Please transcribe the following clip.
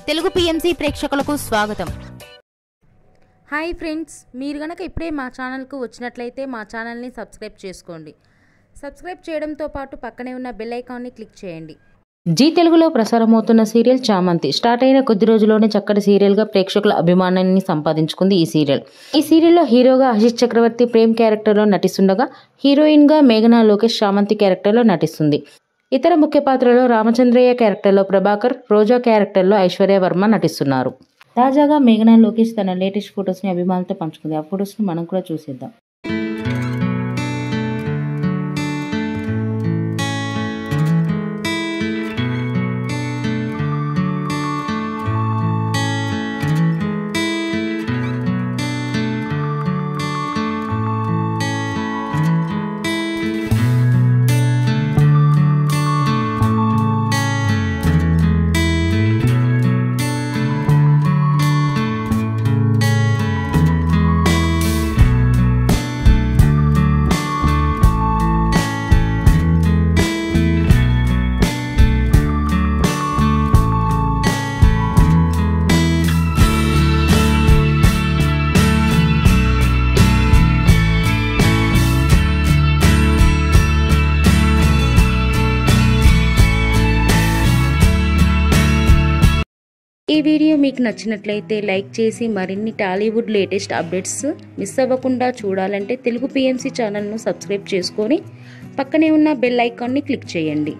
Telugu PMC ప్రేక్షకులకు స్వాగతం. Hi friends, మీరు గనక ఇప్పుడే మా ఛానల్కు వచ్చినట్లయితే మా ఛానల్ని సబ్స్క్రైబ్ చేసుకోండి. సబ్స్క్రైబ్ చేయడంతో పాటు పక్కనే ఉన్న బెల్ ఐకాన్ని క్లిక్ చేయండి. జీ తెలుగులో ప్రసారమవుతున్న సీరియల్ చామంతి స్టార్ట్ అయిన కొద్ది రోజుల్లోనే చక్కటి సీరియల్గా ప్రేక్షకుల అభిమానాన్ని సంపాదించుకుంది ఈ సీరియల్. ఈ సీరియల్లో హీరోగా ఆశిష్ చక్రవర్తి ప్రేమ్ క్యారెక్టర్లో నటిస్తుండగా హీరోయిన్గా మేఘనా లోకేష్ చామంతి క్యారెక్టర్లో నటిస్తుంది. ఇతర ముఖ్య పాత్రలో రామచంద్రయ్య క్యారెక్టర్లో ప్రభాకర్, రోజా క్యారెక్టర్లో ఐశ్వర్య వర్మ నటిస్తున్నారు. తాజాగా మేఘనా లోకేష్ తన లేటెస్ట్ ఫొటోస్ని అభిమానులతో పంచుకుంది. ఆ ఫొటోస్ని మనం కూడా చూసేద్దాం. ఈ వీడియో మీకు నచ్చినట్లయితే లైక్ చేసి మరిన్ని టాలీవుడ్ లేటెస్ట్ అప్డేట్స్ మిస్ అవ్వకుండా చూడాలంటే తెలుగు పిఎంసి ఛానల్ను సబ్స్క్రైబ్ చేసుకొని పక్కనే ఉన్న బెల్ ఐకాన్ని క్లిక్ చేయండి.